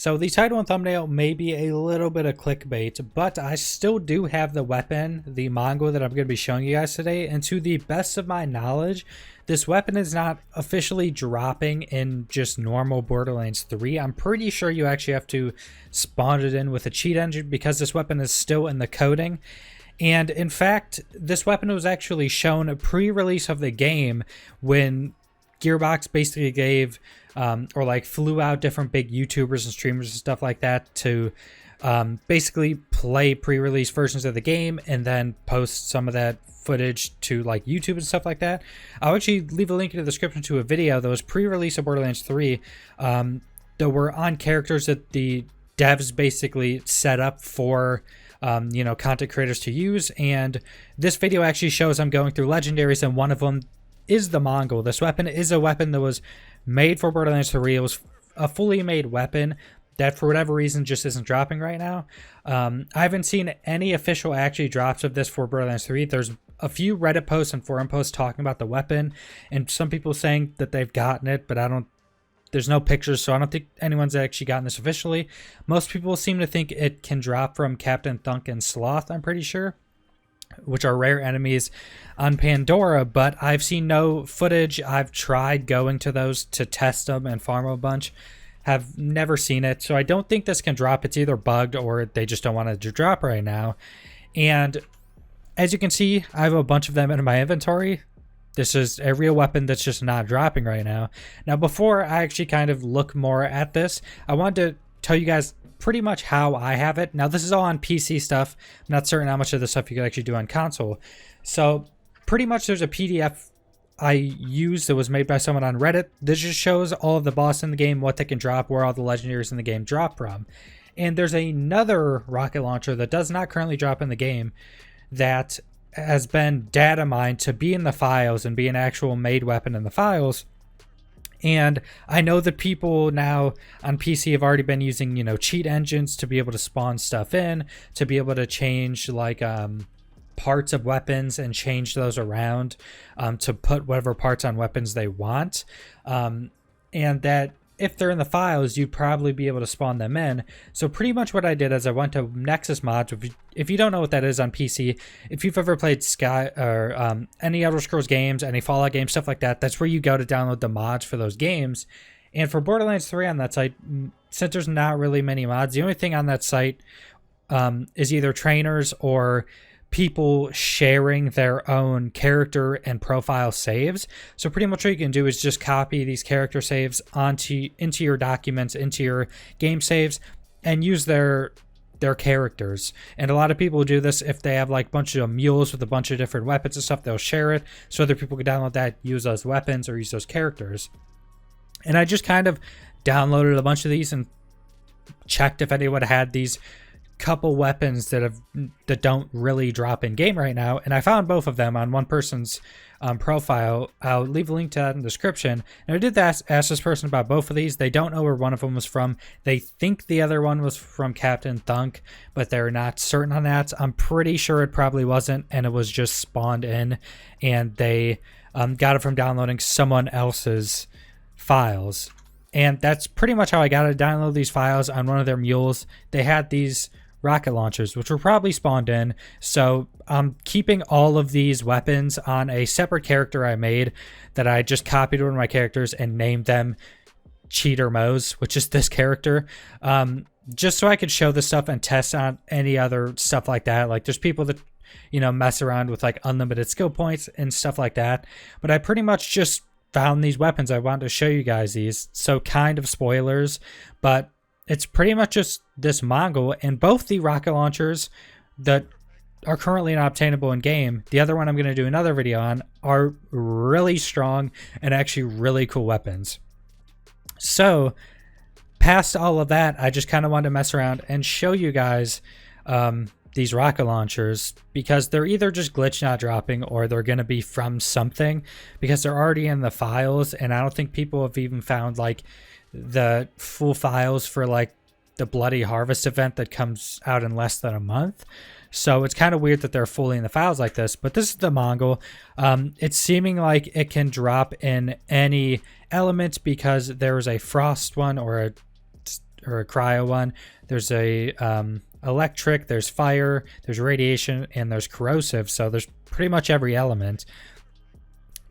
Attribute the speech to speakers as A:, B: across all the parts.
A: So the title and thumbnail may be a little bit of clickbait, but I still do have the weapon, the Mongol, that I'm going to be showing you guys today. And to the best of my knowledge, this weapon is not officially dropping in just normal Borderlands 3. I'm pretty sure you actually have to spawn it in with a cheat engine because this weapon is still in the coding. And in fact, this weapon was actually shown a pre-release of the game when Gearbox basically gave or like flew out different big YouTubers and streamers and stuff like that to basically play pre-release versions of the game and then post some of that footage to like YouTube and stuff like that. I'll actually leave a link in the description to a video that was pre-release of Borderlands 3 that were on characters that the devs basically set up for content creators to use. And this video actually shows I'm going through legendaries, and one of them is the Mongol. This weapon is a weapon that was made for Borderlands 3. It was a fully made weapon that for whatever reason just isn't dropping right now. I haven't seen any official actually drops of this for Borderlands 3. There's a few Reddit posts and forum posts talking about the weapon, and some people saying that they've gotten it, but there's no pictures, so I don't think anyone's actually gotten this officially. Most people seem to think it can drop from Captain Thunk and Sloth, I'm pretty sure, which are rare enemies on Pandora, but I've seen no footage. I've tried going to those to test them and farm a bunch. Have never seen it, so I don't think this can drop. It's either bugged or they just don't want it to drop right now. And as you can see, I have a bunch of them in my inventory. This is a real weapon that's just not dropping right now. Now, before I actually kind of look more at this, I wanted to tell you guys pretty much how I have it. Now, this is all on PC stuff. I'm not certain how much of this stuff you can actually do on console. So pretty much there's a PDF I used that was made by someone on Reddit. This just shows all of the boss in the game, what they can drop, where all the legendaries in the game drop from. And there's another rocket launcher that does not currently drop in the game that has been data mined to be in the files and be an actual made weapon in the files. And I know that people now on PC have already been using, cheat engines to be able to spawn stuff in, to be able to change like parts of weapons and change those around to put whatever parts on weapons they want. And that if they're in the files, you'd probably be able to spawn them in. So pretty much what I did is I went to Nexus Mods. If you don't know what that is on PC, if you've ever played Sky or any Elder Scrolls games, any Fallout games, stuff like that, that's where you go to download the mods for those games. And for Borderlands 3 on that site, since there's not really many mods, the only thing on that site is either trainers or people sharing their own character and profile saves. So pretty much what you can do is just copy these character saves into your documents, into your game saves, and use their characters. And a lot of people do this if they have like a bunch of mules with a bunch of different weapons and stuff. They'll share it so other people can download that, use those weapons or use those characters. And I just kind of downloaded a bunch of these and checked if anyone had these couple weapons that don't really drop in game right now, and I found both of them on one person's profile. I'll leave a link to that in the description. And I did ask this person about both of these. They don't know where one of them was from. They think the other one was from Captain Thunk, but they're not certain on that. I'm pretty sure it probably wasn't, and it was just spawned in, and they got it from downloading someone else's files. And that's pretty much how I got to download these files on one of their mules. They had these rocket launchers, which were probably spawned in. So I'm keeping all of these weapons on a separate character I made that I just copied one of my characters and named them Cheater Moes, which is this character. Just so I could show this stuff and test on any other stuff like that. Like there's people that, mess around with like unlimited skill points and stuff like that. But I pretty much just found these weapons. I wanted to show you guys these. So kind of spoilers, but it's pretty much just this Mongol, and both the rocket launchers that are currently not obtainable in game, the other one I'm going to do another video on, are really strong and actually really cool weapons. So past all of that, I just kind of wanted to mess around and show you guys these rocket launchers, because they're either just glitch not dropping or they're going to be from something, because they're already in the files, and I don't think people have even found like the full files for like the Bloody Harvest event that comes out in less than a month. So it's kind of weird that they're fully in the files like this, but this is the Mongol. It's seeming like it can drop in any element because there is a frost one or or a cryo one. There's a electric, there's fire, there's radiation, and there's corrosive. So there's pretty much every element.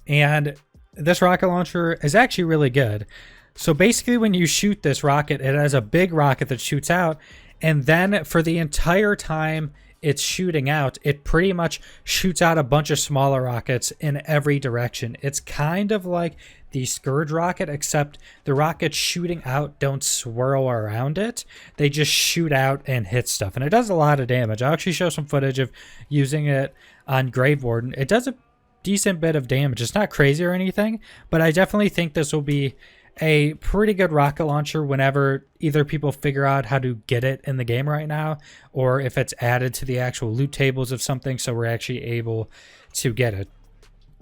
A: And this rocket launcher is actually really good. So basically when you shoot this rocket, it has a big rocket that shoots out, and then for the entire time it's shooting out, it pretty much shoots out a bunch of smaller rockets in every direction. It's kind of like the Scourge rocket, except the rockets shooting out don't swirl around it. They just shoot out and hit stuff, and it does a lot of damage. I'll actually show some footage of using it on Grave Warden. It does a decent bit of damage. It's not crazy or anything, but I definitely think this will be a pretty good rocket launcher whenever either people figure out how to get it in the game right now, or if it's added to the actual loot tables of something so we're actually able to get it.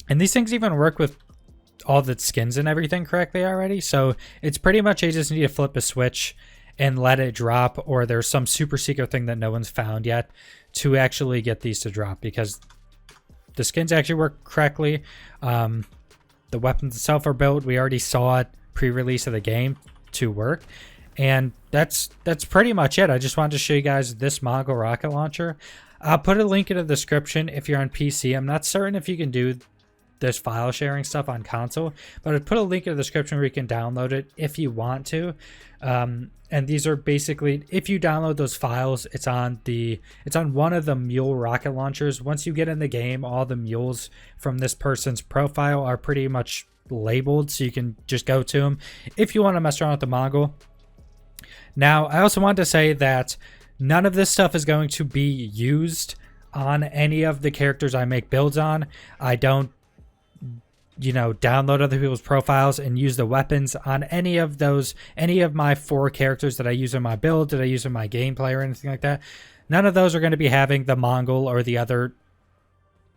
A: And these things even work with all the skins and everything correctly already, so it's pretty much you just need to flip a switch and let it drop, or there's some super secret thing that no one's found yet to actually get these to drop, because the skins actually work correctly. The weapons itself are built. We already saw it pre-release of the game to work, and that's pretty much it. I just wanted to show you guys this Mongol rocket launcher. I'll put a link in the description if you're on PC. I'm not certain if you can do this file sharing stuff on console, but I'd put a link in the description where you can download it if you want to. And these are basically, if you download those files, it's on one of the mule rocket launchers. Once you get in the game, all the mules from this person's profile are pretty much labeled, so you can just go to them if you want to mess around with the Mongol. Now, I also want to say that none of this stuff is going to be used on any of the characters I make builds on. I don't, download other people's profiles and use the weapons on any of my 4 characters that I use in my build, that I use in my gameplay or anything like that. None of those are going to be having the Mongol or the other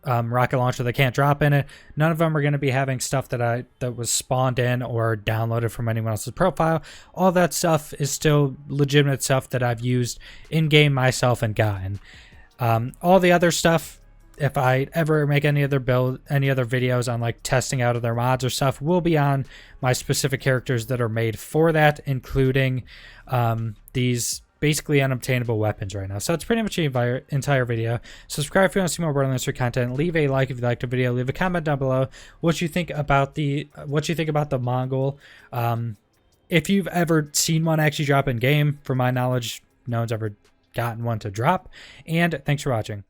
A: rocket launcher that can't drop in it. None of them are going to be having stuff that was spawned in or downloaded from anyone else's profile. Other that stuff is still legitimate stuff that I've used in game myself and gotten. All the other stuff, if I ever make any other videos on like testing out other mods or stuff, will be on my specific characters that are made for that, including these basically unobtainable weapons right now. So that's pretty much the entire video. Subscribe if you want to see more Borderlands content. Leave a like if you liked the video. Leave a comment down below what you think about the Mongol. If you've ever seen one actually drop in game. From my knowledge, no one's ever gotten one to drop. And thanks for watching.